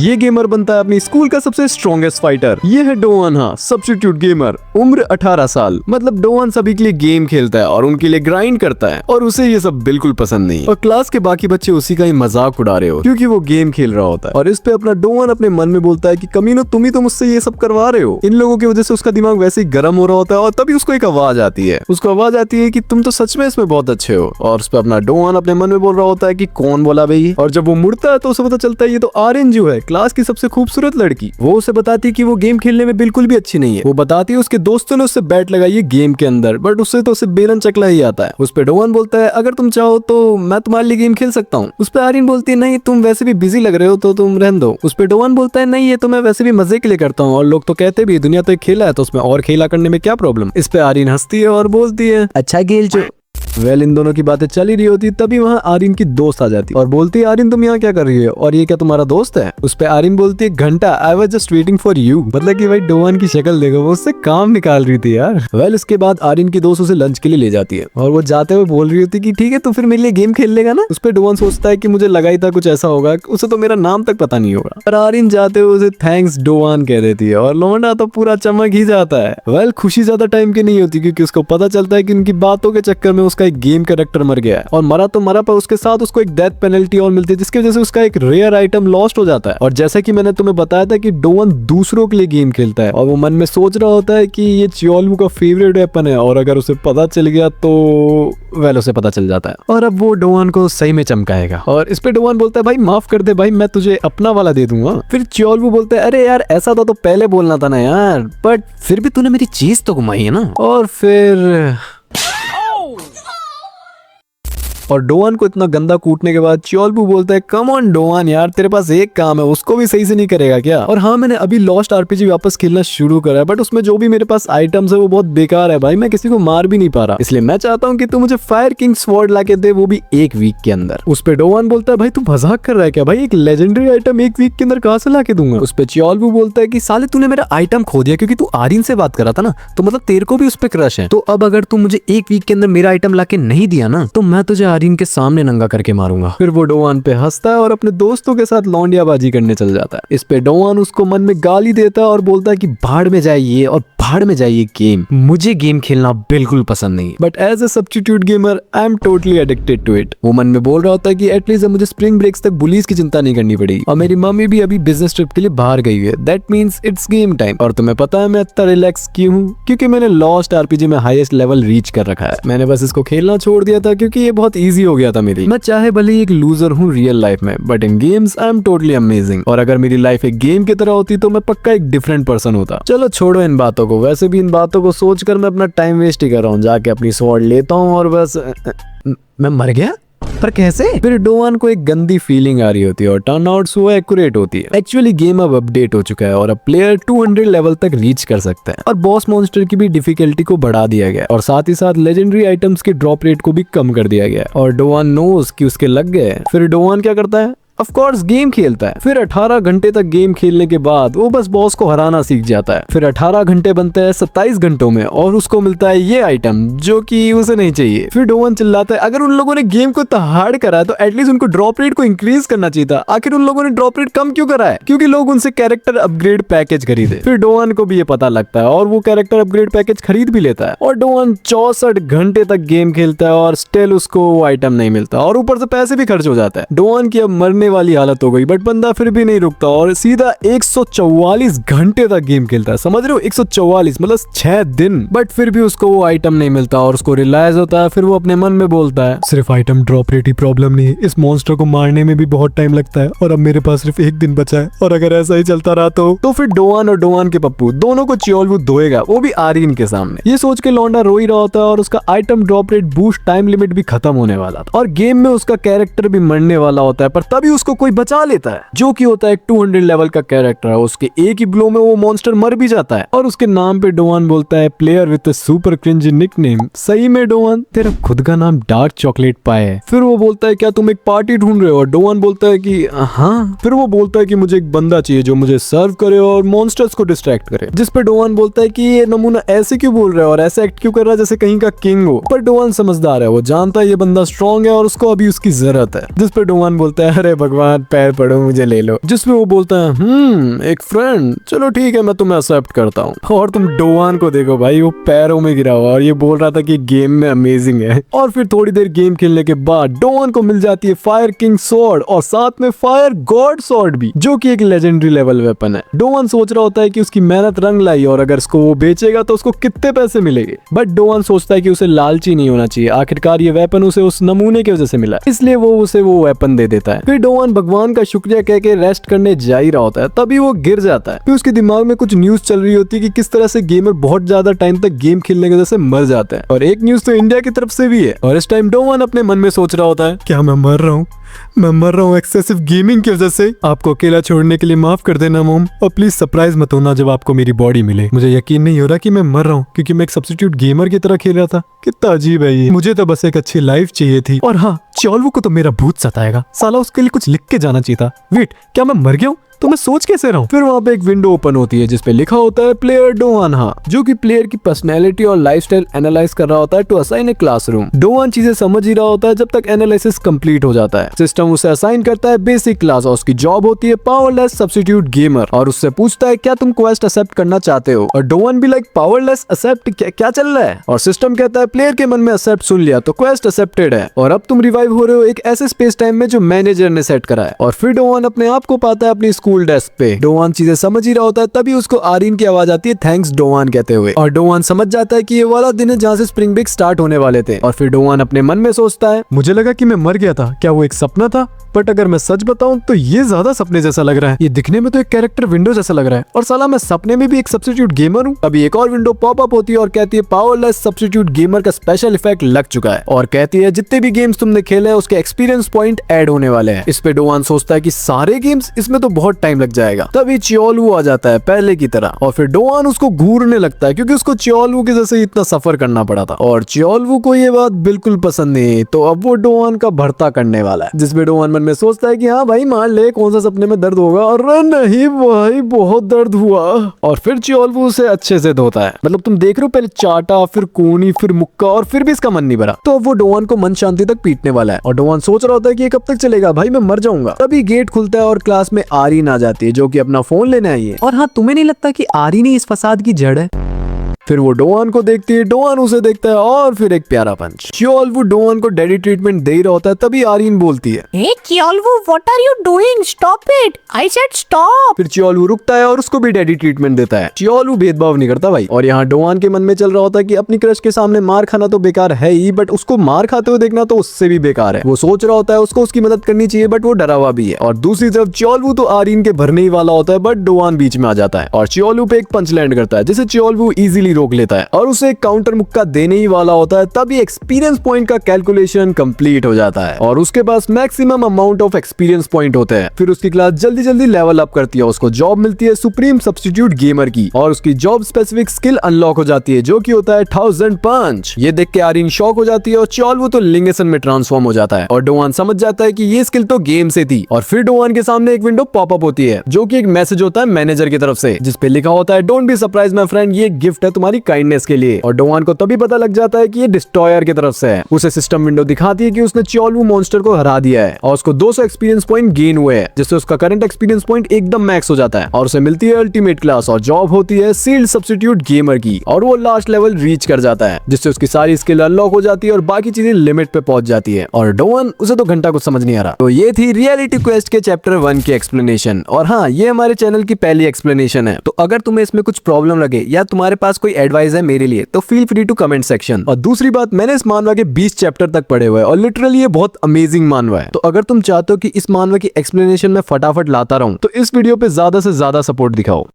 ये गेमर बनता है अपनी स्कूल का सबसे स्ट्रॉन्गेस्ट फाइटर। ये है डोआन, हाँ सब्स्टिट्यूट गेमर, उम्र 18 साल। मतलब डोआन सभी के लिए गेम खेलता है और उनके लिए ग्राइंड करता है और उसे ये सब बिल्कुल पसंद नहीं। और क्लास के बाकी बच्चे उसी का ही मजाक उड़ा रहे हो क्योंकि वो गेम खेल रहा होता है। और इस पे अपना डोआन अपने मन में बोलता है कि कमीनो तुम ही तो मुझसे ये सब करवा रहे हो। इन लोगों की वजह से उसका दिमाग वैसे ही गर्म हो रहा होता है और तभी उसको एक आवाज आती है। उसको आवाज आती है कि तुम तो सच में इसमें बहुत अच्छे हो। और उस पे अपना डोआन अपने मन में बोल रहा होता है कि कौन बोला भाई। और जब वो मुड़ता है तो उसे पता चलता है ये तो आर्यन है, क्लास की सबसे खूबसूरत लड़की। वो उसे बताती है कि वो गेम खेलने में बिल्कुल भी अच्छी नहीं है। वो बताती है उसके दोस्तों ने उससे बैट लगाई है गेम के अंदर, बट उससे तो उसे बेलन चकला ही आता है। उस पे डोआन बोलता है अगर तुम चाहो तो मैं तुम्हारे लिए गेम खेल सकता हूँ। उस पे आर्यन बोलती है नहीं तुम वैसे भी बिजी लग रहे हो तो तुम रहने दो। उस पे डोआन बोलता है नहीं ये तो मैं वैसे भी मजे के लिए करता हूँ और लोग तो कहते भी दुनिया तो एक खेला है तो उसमें और खेला करने में क्या प्रॉब्लम। इस पे आर्यन हंसती है और बोलती है अच्छा गेल जो। इन दोनों की बातें चल ही रही होती तभी वहाँ आर्यन की दोस्त आ जाती और बोलती है आर्यन तुम यहाँ क्या कर रही हो और ये क्या तुम्हारा दोस्त है। उस पे आर्यन बोलती है घंटा I was just waiting for you. मतलब कि भाई डोआन की शक्ल देखो, वो उससे काम निकाल रही थी यार। इसके बाद आर्यन की दोस्त उसे लंच के लिए ले जाती है और वो जाते हुए बोल रही होती कि ठीक है तो फिर मेरे लिए गेम खेल लेगा ना। उस पे डोआन सोचता है कि मुझे लगा ही था कुछ ऐसा होगा, उसे तो मेरा नाम तक पता नहीं होगा। और आर्यन जाते हुए उसे थैंक्स डोआन कह देती है और लौंडा तो पूरा चमक ही जाता है। खुशी ज्यादा टाइम की नहीं होती क्योंकि उसको पता चलता है कि उनकी बातों के चक्कर में उसका एक गेम कैरेक्टर मर गया है और मरा तो मरा पर उसके साथ उसको एक डेथ पेनल्टी और मिलती है जिसकी वजह से उसका एक रेयर आइटम लॉस्ट हो जाता है। और जैसा कि मैंने तुम्हें बताया था कि डोआन दूसरों के लिए गेम खेलता है और वो मन में सोच रहा होता है कि ये चियोलवू का फेवरेट वेपन है और अगर उसे पता चल गया तो उसे पता चल जाता है और अब वो डोआन को सही में चमकाएगा। और इस पे डोआन बोलता है भाई माफ कर दे भाई, मैं तुझे अपना वाला दे दूंगा। फिर चियोलवू बोलता है अरे यार ऐसा तो पहले बोलना था ना यार, बट फिर भी तूने मेरी चीज तो घुमाई है ना। और फिर डोआन को इतना गंदा कूटने के बाद चियोलवू बोलता है कम ऑन डोआन यार तेरे पास एक काम है, उसको भी सही से नहीं करेगा क्या। और हाँ मैंने अभी लॉस्ट आरपीजी वापस खेलना शुरू करा है बट उसमें जो भी मेरे पास आइटम्स है वो बहुत बेकार है भाई, मैं किसी को मार भी नहीं पा रहा, इसलिए मैं चाहता हूँ कि तू मुझे फायर किंग स्वॉर्ड लाके दे, वो भी एक वीक के अंदर। उस पे डोआन बोलता है भाई तू मजाक कर रहा है क्या भाई, एक लेजेंडरी आइटम एक वीक के अंदर कहाँ से लाके दूंगा। उस पे चियोलवू बोलता है कि साले तूने मेरा आइटम खो दिया क्योंकि तू आर्यन से बात कर रहा था ना, तो मतलब तेरे को भी उस पे क्रश है, तो अब अगर तू मुझे एक वीक के अंदर मेरा आइटम लाके नहीं दिया ना तो मैं तुझे आर्यन के सामने नंगा करके मारूंगा। फिर वो डोआन पे हंसता है और अपने दोस्तों के साथ लौंडियाबाजी करने चल जाता है। इस पे डोआन उसको मन में गाली देता है और बोलता है कि भाड़ में जाइए और भाड़ में जाइए गेम, मुझे गेम खेलना बिल्कुल पसंद नहीं, but as a substitute gamer I am totally addicted to it. वो मन में बोल रहा होता है कि एटलीस्ट मुझे स्प्रिंग ब्रेक्स तक बुलीज की चिंता नहीं करनी पड़ेगी और मेरी मम्मी भी अभी बिजनेस ट्रिप के लिए बाहर गई है, that means it's game time. और तुम्हें पता है मैं इतना रिलैक्स क्यों हूँ, क्योंकि मैंने लॉस्ट आरपीजी में हाईएस्ट लेवल रीच कर रखा है। मैंने बस इसको खेलना छोड़ दिया था क्योंकि ये बहुत ईजी हो गया था मेरी। मैं चाहे भले एक लूजर हूँ रियल लाइफ में but in games I am totally amazing, और अगर मेरी लाइफ एक गेम की तरह होती तो मैं पक्का एक डिफरेंट पर्सन होता। चलो छोड़ो इन बातों को, वैसे भी इन बातों को सोचकर मैं अपना टाइम वेस्ट ही कर रहा हूँ, जाके अपनी स्वॉर्ड लेता हूँ और बस मैं मर गया पर कैसे। फिर डोआन को एक गंदी फीलिंग आ रही होती है और टर्न आउट वो एक्यूरेट होती है। एक्चुअली गेम अब अपडेट हो चुका है और अब प्लेयर 200 लेवल तक रीच कर सकता है और बॉस मॉन्स्टर की भी डिफिकल्टी को बढ़ा दिया गया और साथ ही साथ लेजेंडरी आइटम्स के ड्रॉप रेट को भी कम कर दिया गया और डोआन नोस कि उसके लग गए। फिर डोआन क्या करता है, ऑफ कोर्स गेम खेलता है। फिर 18 घंटे तक गेम खेलने के बाद वो बस बॉस को हराना सीख जाता है। फिर 18 घंटे बनते हैं 27 घंटों में और उसको मिलता है ये आइटम जो कि उसे नहीं चाहिए। फिर डोआन चिल्लाता है अगर उन लोगों ने गेम को हार्ड करा है तो एटलीस्ट उनको ड्रॉप रेट को इंक्रीज करना चाहिए था, आखिर उन लोगों ने ड्रॉप रेट कम क्यों करा है, क्योंकि लोग उनसे कैरेक्टर अपग्रेड पैकेज खरीदे। फिर डोआन को भी ये पता लगता है और वो कैरेक्टर अपग्रेड पैकेज खरीद भी लेता है और डोआन 64 घंटे तक गेम खेलता है और स्टिल उसको वो आइटम नहीं मिलता और ऊपर से पैसे भी खर्च हो जाता है। डोआन की अब मरने वाली हालत हो गई बट बंदा फिर भी नहीं रुकता और सीधा 144 घंटे तक गेम खेलता है। समझ रहे हो 144 मतलब 6 दिन, बट फिर भी उसको वो आइटम नहीं मिलता और उसको रियलाइज होता है। फिर वो अपने मन में बोलता है सिर्फ आइटम ड्रॉप रेट ही प्रॉब्लम नहीं है, इस मॉन्स्टर को मारने में भी बहुत टाइम लगता है और अब मेरे पास सिर्फ एक दिन बचा है और अगर ऐसा ही चलता रहा तो फिर डोआन और डोआन के पप्पू दोनों को चियोलवू धोएगा, वो भी आर्यन के सामने। ये सोच के लौंडा रो ही रहा होता है और उसका item drop rate boost time limit भी खत्म होने वाला था और गेम में उसका कैरेक्टर भी मरने वाला होता है, पर तभी उसको कोई बचा लेता है जो कि होता है एक 200 लेवल का कैरेक्टर है। उसके एक ही ब्लो में वो मॉन्स्टर मर भी जाता है और उसके नाम पे डोआन बोलता है player with super cringe nickname. सही में डोआन तेरा खुद का नाम डार्क चॉकलेट पाए है। फिर वो बोलता है क्या तुम एक पार्टी ढूंढ रहे हो, और डोआन बोलता है कि हाँ। फिर वो बोलता है कि मुझे एक बंदा चाहिए जो मुझे सर्व करे और मॉन्स्टर्स को डिस्ट्रैक्ट करे, जिस पे डोआन बोलता है कि ये नमूना ऐसे क्यों बोल रहा है और ऐसे एक्ट क्यों कर रहा है जैसे कहीं का किंग हो। पर डोआन समझदार है, वो जानता है ये बंदा स्ट्रॉन्ग है और उसको अभी उसकी जरूरत है। जिस पे डोआन बोलता है अरे भगवान पैर पड़ो मुझे ले लो, जिसमें वो बोलता है एक फ्रेंड, चलो ठीक है मैं तुम्हें एक्सेप्ट करता हूँ। और तुम डोवान को देखो भाई, वो पैरों में गिरा हुआ और ये बोल रहा था कि गेम में अमेजिंग है। और फिर थोड़ी देर गेम खेलने के बाद डोवान को मिल जाती है फायर किंग स्वॉर्ड और साथ में फायर गॉड स्वॉर्ड भी, जो कि एक लेजेंडरी लेवल वेपन है। डोवान सोच रहा होता है कि उसकी मेहनत रंग लाई और अगर इसको वो बेचेगा तो उसको कितने पैसे मिलेंगे, बट डोवान सोचता है कि उसे लालची नहीं होना चाहिए, आखिरकार ये वेपन उसे उस नमूने की वजह से मिला, इसलिए वो उसे वो वेपन दे देता है। फिर डोवान भगवान का शुक्रिया कह के रेस्ट करने जा ही रहा होता है, तभी वो गिर जाता है। फिर उसके दिमाग में कुछ न्यूज चल रही होती है कि किस तरह से गेमर बहुत ज्यादा टाइम तक गेम खेलने की वजह से मर जाता है, और एक न्यूज तो इंडिया की तरफ से भी है। और इस टाइम डोवान अपने मन में सोच रहा होता है, क्या मैं मर रहा हूँ? मैं मर रहा हूँ एक्सेसिव गेमिंग की वजह से। आपको अकेला छोड़ने के लिए माफ कर देना मोम, और प्लीज सरप्राइज मत होना जब आपको मेरी बॉडी मिले। मुझे यकीन नहीं हो रहा कि मैं मर रहा हूँ, क्योंकि मैं एक सब्स्टिट्यूट गेमर की तरह खेल रहा था। कितना अजीब है ये, मुझे तो बस एक अच्छी लाइफ चाहिए थी। और हाँ, चॉल्वू को तो मेरा भूत सताएगा, साला उसके लिए कुछ लिख के जाना चाहिए था। वेट, क्या मैं मर गया हूँ? तो मैं सोच कैसे रहा हूँ? फिर वहाँ पे एक विंडो ओपन होती है जिसपे लिखा होता है प्लेयर डोवान, जो कि प्लेयर की पर्सनैलिटी और लाइफस्टाइल एनालाइज कर रहा होता है टू असाइन ए क्लासरूम। डोवान चीजें समझ ही रहा होता है जब तक एनालिसिस कंप्लीट हो जाता है। सिस्टम उसे असाइन करता है बेसिक क्लास और उसकी जॉब होती है पावरलेस सब्स्टिट्यूट गेमर, और उससे पूछता है क्या तुम क्वेस्ट एक्सेप्ट करना चाहते हो? और डोवान भी लाइक पावरलेस एक्सेप्ट, क्या चल रहा है? और सिस्टम कहता है प्लेयर के मन में एक्सेप्ट सुन लिया तो क्वेस्ट एक्सेप्टेड है, और अब तुम रिवाइव हो रहे हो एक ऐसे स्पेस टाइम में जो मैनेजर ने सेट करा है। और फिर डोवान अपने आप को पाता है अपनी स्कूल डेस्क पे। डोवान चीजें समझ ही रहा होता है, तभी उसको आरीन की आवाज आती है थैंक्स डोवान कहते हुए, और डोवान समझ जाता है कि ये वाला दिन है जहाँ से स्प्रिंग ब्रेक स्टार्ट होने वाले थे। और फिर डोवान अपने मन में सोचता है, मुझे लगा कि मैं मर गया था, क्या वो एक सपना था? बट अगर मैं सच बताऊं तो ये ज्यादा सपने जैसा लग रहा है, ये दिखने में तो एक कैरेक्टर विंडो जैसा लग रहा है, और साला मैं सपने में भी एक सब्स्टिट्यूट गेमर हूँ। अभी एक और विंडो पॉप अप होती है और कहती है पावरलेस सब्स्टिट्यूट गेमर का स्पेशल इफेक्ट लग चुका है, और कहती है जितने भी गेम्स तुमने खेले हैं उसके एक्सपीरियंस पॉइंट ऐड होने वाले हैं। इस पे डोवान सोचता है कि सारे गेम्स, इसमें तो बहुत टाइम लग जाएगा। तभी चियोलवू आ जाता है पहले की तरह, और फिर डोवान उसको घूरने लगता है क्योंकि उसको चियोलवू की जैसे इतना सफर करना पड़ा था, और चियोलवू को ये बात बिल्कुल पसंद नहीं। तो अब वो डोवान का भर्ता करने वाला है, जिसमें डोवान मन में सोचता है कि हाँ भाई मान ले, कौन सा सपने में दर्द होगा? अरे नहीं भाई, बहुत दर्द हुआ। और फिर चियोलवू उसे अच्छे से धोता है, मतलब तुम देख रहे हो, पहले चाटा, फिर कोनी, फिर मुक्का, और फिर भी इसका मन नहीं भरा। तो अब वो डोवान को मन शांति तक पीटने वाला है, और डोवान सोच रहा होता है कि ये कब तक चलेगा भाई, मैं मर जाऊंगा। तभी गेट खुलता है और क्लास में आरीन आ जाती है जो कि अपना फोन लेने आई है। और हाँ, तुम्हें नहीं लगता कि आरीन ही इस फसाद की जड़ है? फिर वो डोवान को देखती है, डोवान उसे देखता है, और फिर एक प्यारा पंच। चियोलवू डोवान को डैडी ट्रीटमेंट दे ही रहा होता है, तभी आरीन बोलती है, Hey Kyolwu, what are you doing? Stop it! I said stop! फिर चियोलवू रुकता है और उसको भी डैडी ट्रीटमेंट देता है। चियोलवू भेदभाव नहीं करता भाई। और यहाँ डोवान के मन में चल रहा होता है कि अपनी क्रश के सामने मार खाना तो बेकार है ही, बट उसको मार खाते हुए देखना तो उससे भी बेकार है। वो सोच रहा होता है उसको उसकी मदद करनी चाहिए, बट वो डरा हुआ भी है। और दूसरी तरफ चियोलवू तो आरीन के भरने ही वाला होता है, बट डोवान बीच में आ जाता है और चियोलवू पे एक पंच लैंड करता है, जिसे चियोलवू इजीली रोक लेता है और उसे एक काउंटर मुक्का देने ही वाला होता है। तभी एक्सपीरियंस पॉइंट का कैलकुलेशन कंप्लीट हो जाता है और उसके पास maximum amount of experience point होते हैं। फिर उसकी क्लास जल्दी जल्दी लेवल अप करती है, उसको जॉब मिलती है सुप्रीम सब्स्टिट्यूट गेमर की, और उसकी जॉब स्पेसिफिक स्किल अनलॉक हो जाती है जो कि होता है 1000 पंच। ये देख के आरीन शॉक हो जाती है और चियोलवू तो लिंगसन में ट्रांसफॉर्म हो जाता है, और डोवान समझ जाता है कि ये स्किल तो गेम से थी। और फिर डोवान के सामने एक विंडो पॉप अप होती है जो कि एक मैसेज होता है मैनेजर की तरफ से, जिसपे लिखा होता है don't be surprise my friend, ये गिफ्ट है तुम्हारी काइंडनेस के लिए। और डोवान को तभी पता लग जाता है कि ये डिस्ट्रॉयर की तरफ से है। उसे सिस्टम विंडो दिखाती है कि उसने चियोलवू मॉन्स्टर को हरा दिया है और उसको 200 एक्सपीरियंस पॉइंट गेन हुए हैं, जिससे उसका करंट एक्सपीरियंस पॉइंट एकदम मैक्स हो जाता है और उसे मिलती है अल्टीमेट क्लास और जॉब होती है सील्ड सब्स्टिट्यूट गेमर की, और वो लास्ट लेवल रीच कर जाता है जिससे उसकी सारी स्किल अनलॉक हो जाती है और बाकी चीजें लिमिट पे पहुंच जाती है। और डोवान उसे तो घंटा कुछ समझ नहीं आ रहा। तो ये थी रियलिटी क्वेस्ट के चैप्टर 1 की एक्सप्लेनेशन, और हाँ, ये हमारे चैनल की पहली एक्सप्लेनेशन है। तो अगर तुम्हें इसमें कुछ प्रॉब्लम लगे या तुम्हारे पास कोई एडवाइस है मेरे लिए, तो feel free to comment section. और दूसरी बात, मैंने इस मानवा के 20 चैप्टर तक पढ़े हुए हैं और लिटरली ये बहुत अमेजिंग मानवा है। तो अगर तुम चाहते हो कि इस मानवा की एक्सप्लेनेशन में फटाफट लाता रहूं, तो इस वीडियो पे ज्यादा से ज्यादा सपोर्ट दिखाओ।